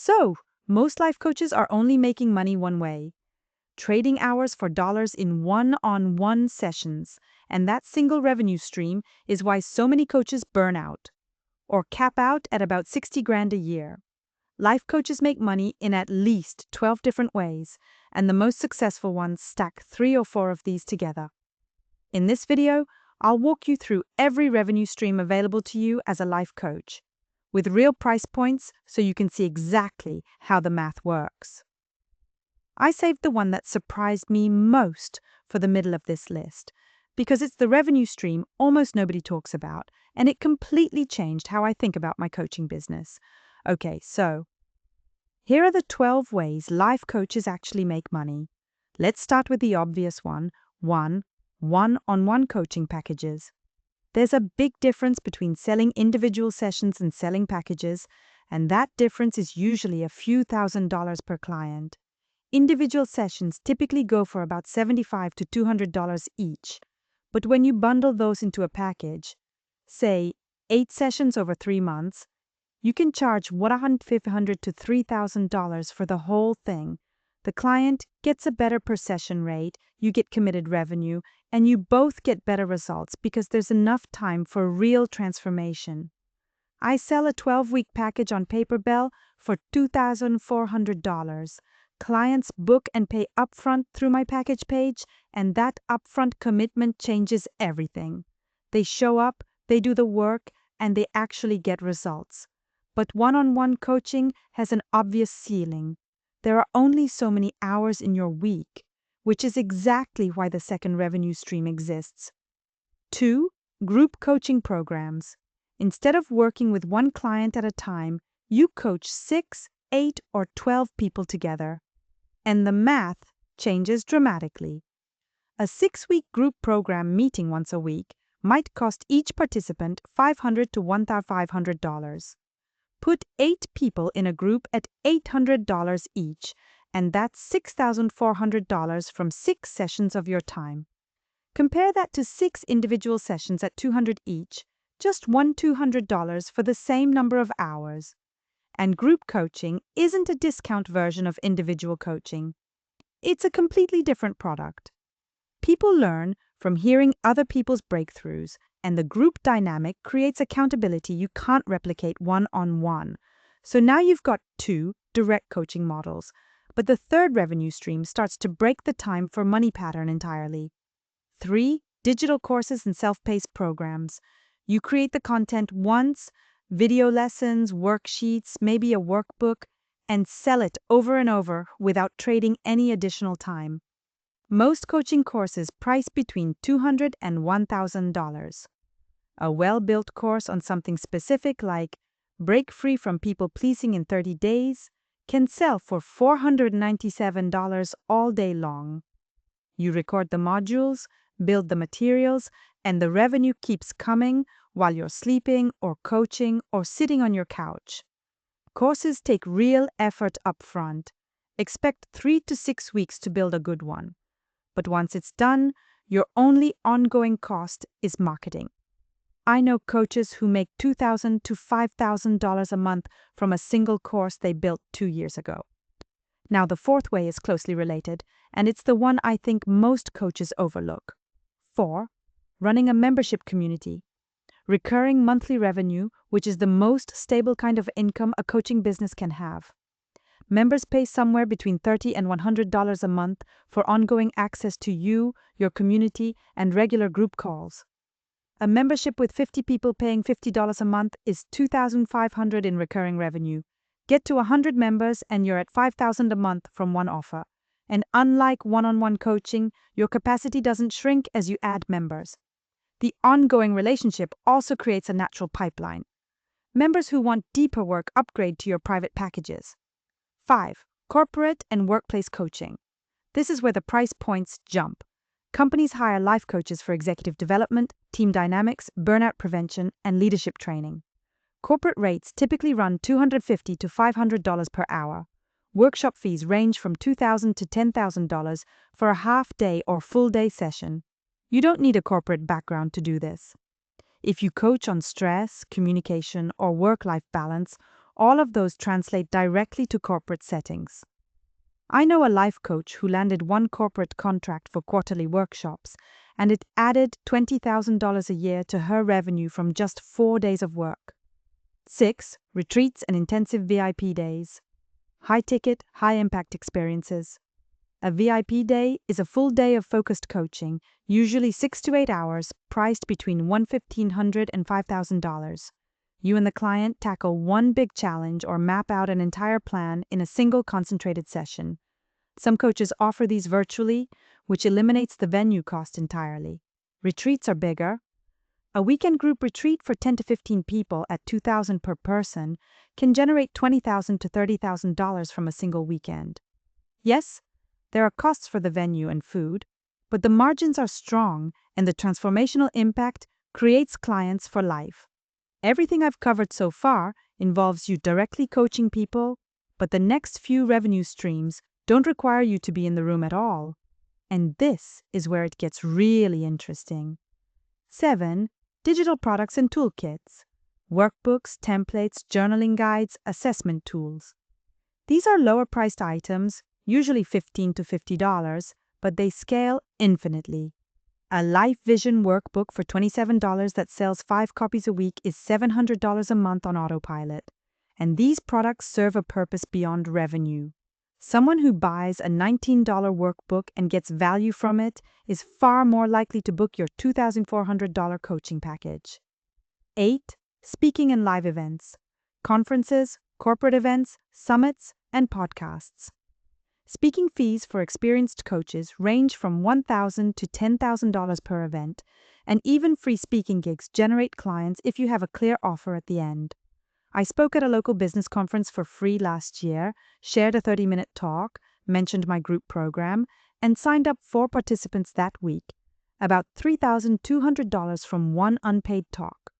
So, most life coaches are only making money one way, trading hours for dollars in one-on-one sessions, and that single revenue stream is why so many coaches burn out or cap out at about 60 grand a year. Life coaches make money in at least 12 different ways, and the most successful ones stack 3 or 4 of these together. In this video, I'll walk you through every revenue stream available to you as a life coach, with real price points so you can see exactly how the math works. I saved the one that surprised me most for the middle of this list, because it's the revenue stream almost nobody talks about, and it completely changed how I think about my coaching business. Okay, so here are the 12 ways life coaches actually make money. Let's start with the obvious one-on-one coaching packages. There's a big difference between selling individual sessions and selling packages, and that difference is usually a few $1,000s per client. Individual sessions typically go for about $75 to $200 each, but when you bundle those into a package, say 8 sessions over 3 months, you can charge $1,500 to $3,000 for the whole thing. The client gets a better per session rate, you get committed revenue, and you both get better results because there's enough time for real transformation. I sell a 12-week package on Paperbell for $2,400. Clients book and pay upfront through my package page, and that upfront commitment changes everything. They show up, they do the work, and they actually get results. But one-on-one coaching has an obvious ceiling. There are only so many hours in your week, which is exactly why the second revenue stream exists. 2. Group coaching programs. Instead of working with one client at a time, you coach 6, 8, or 12 people together. And the math changes dramatically. A 6-week group program meeting once a week might cost each participant $500 to $1,500. Put 8 people in a group at $800 each, and that's $6,400 from 6 sessions of your time. Compare that to 6 individual sessions at $200 each, just $200 for the same number of hours. And group coaching isn't a discount version of individual coaching. It's a completely different product. People learn from hearing other people's breakthroughs, and the group dynamic creates accountability you can't replicate one-on-one. So now you've got 2 direct coaching models, but the third revenue stream starts to break the time for money pattern entirely. 3. Digital courses and self-paced programs. You create the content once, video lessons, worksheets, maybe a workbook, and sell it over and over without trading any additional time. Most coaching courses price between $200 and $1,000. A well-built course on something specific like Break Free from People-Pleasing in 30 Days can sell for $497 all day long. You record the modules, build the materials, and the revenue keeps coming while you're sleeping or coaching or sitting on your couch. Courses take real effort up front. Expect 3 to 6 weeks to build a good one. But once it's done, your only ongoing cost is marketing. I know coaches who make $2,000 to $5,000 a month from a single course they built 2 years ago. Now, the fourth way is closely related, and it's the one I think most coaches overlook. 4. Running a membership community. Recurring monthly revenue, which is the most stable kind of income a coaching business can have. Members pay somewhere between $30 and $100 a month for ongoing access to you, your community, and regular group calls. A membership with 50 people paying $50 a month is $2,500 in recurring revenue. Get to 100 members and you're at $5,000 a month from one offer. And unlike one-on-one coaching, your capacity doesn't shrink as you add members. The ongoing relationship also creates a natural pipeline. Members who want deeper work upgrade to your private packages. 5. Corporate and workplace coaching. This is where the price points jump. Companies hire life coaches for executive development, team dynamics, burnout prevention, and leadership training. Corporate rates typically run $250 to $500 per hour. Workshop fees range from $2,000 to $10,000 for a half-day or full-day session. You don't need a corporate background to do this. If you coach on stress, communication, or work-life balance, All of those translate directly to corporate settings. I know a life coach who landed one corporate contract for quarterly workshops, and it added $20,000 a year to her revenue from just 4 days of work. 6. Retreats and intensive VIP days. High-ticket, high-impact experiences. A VIP day is a full day of focused coaching, usually 6 to 8 hours, priced between $1,500 and $5,000. You and the client tackle one big challenge or map out an entire plan in a single concentrated session. Some coaches offer these virtually, which eliminates the venue cost entirely. Retreats are bigger. A weekend group retreat for 10 to 15 people at $2,000 per person can generate $20,000 to $30,000 from a single weekend. Yes, there are costs for the venue and food, but the margins are strong and the transformational impact creates clients for life. Everything I've covered so far involves you directly coaching people, but the next few revenue streams don't require you to be in the room at all. And this is where it gets really interesting. 7. Digital products and toolkits. Workbooks, templates, journaling guides, assessment tools. These are lower-priced items, usually $15 to $50, but they scale infinitely. A Life Vision workbook for $27 that sells 5 copies a week is $700 a month on autopilot. And these products serve a purpose beyond revenue. Someone who buys a $19 workbook and gets value from it is far more likely to book your $2,400 coaching package. 8. Speaking and live events. Conferences, corporate events, summits, and podcasts. Speaking fees for experienced coaches range from $1,000 to $10,000 per event, and even free speaking gigs generate clients if you have a clear offer at the end. I spoke at a local business conference for free last year, shared a 30-minute talk, mentioned my group program, and signed up 4 participants that week, about $3,200 from one unpaid talk.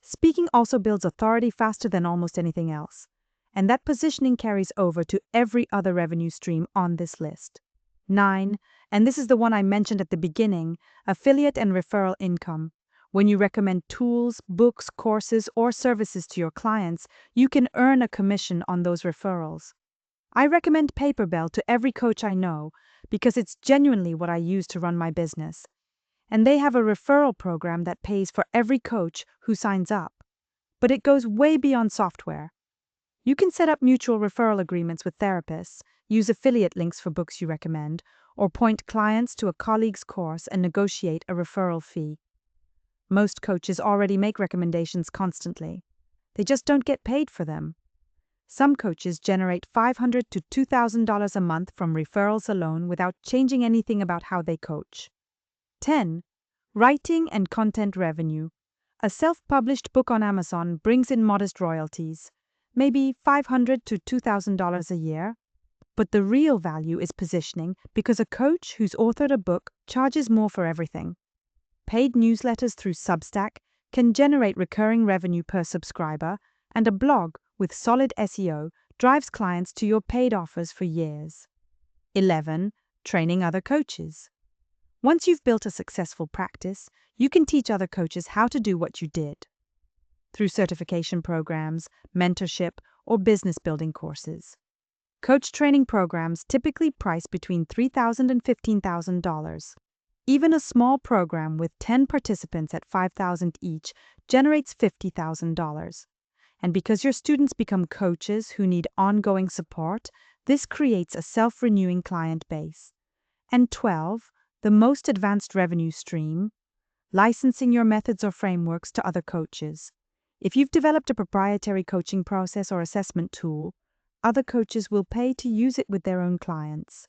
Speaking also builds authority faster than almost anything else, and that positioning carries over to every other revenue stream on this list. 9, and this is the one I mentioned at the beginning, affiliate and referral income. When you recommend tools, books, courses, or services to your clients, you can earn a commission on those referrals. I recommend Paperbell to every coach I know because it's genuinely what I use to run my business. And they have a referral program that pays for every coach who signs up. But it goes way beyond software. You can set up mutual referral agreements with therapists, use affiliate links for books you recommend, or point clients to a colleague's course and negotiate a referral fee. Most coaches already make recommendations constantly. They just don't get paid for them. Some coaches generate $500 to $2,000 a month from referrals alone without changing anything about how they coach. 10. Writing and content revenue. A self-published book on Amazon brings in modest royalties, maybe $500 to $2,000 a year. But the real value is positioning because a coach who's authored a book charges more for everything. Paid newsletters through Substack can generate recurring revenue per subscriber, and a blog with solid SEO drives clients to your paid offers for years. 11. Training other coaches. Once you've built a successful practice, you can teach other coaches how to do what you did. Through certification programs, mentorship, or business building courses. Coach training programs typically price between $3,000 and $15,000. Even a small program with 10 participants at $5,000 each generates $50,000. And because your students become coaches who need ongoing support, this creates a self-renewing client base. And 12, the most advanced revenue stream, licensing your methods or frameworks to other coaches. If you've developed a proprietary coaching process or assessment tool, other coaches will pay to use it with their own clients.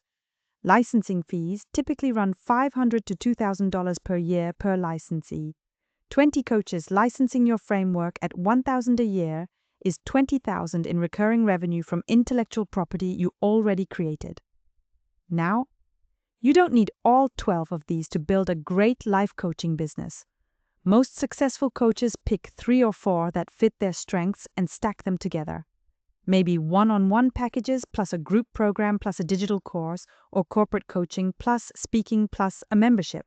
Licensing fees typically run $500 to $2,000 per year per licensee. 20 coaches licensing your framework at $1,000 a year is $20,000 in recurring revenue from intellectual property you already created. Now, you don't need all 12 of these to build a great life coaching business. Most successful coaches pick 3 or 4 that fit their strengths and stack them together. Maybe one-on-one packages plus a group program plus a digital course, or corporate coaching plus speaking plus a membership.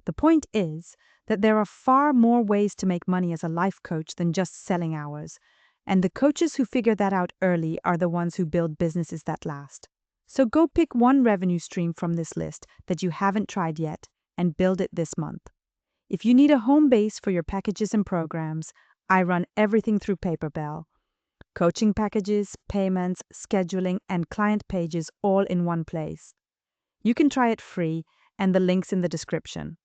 The point is that there are far more ways to make money as a life coach than just selling hours, And the coaches who figure that out early are the ones who build businesses that last. So go pick one revenue stream from this list that you haven't tried yet and build it this month. If you need a home base for your packages and programs, I run everything through Paperbell. Coaching packages, payments, scheduling, and client pages all in one place. You can try it free, and the link's in the description.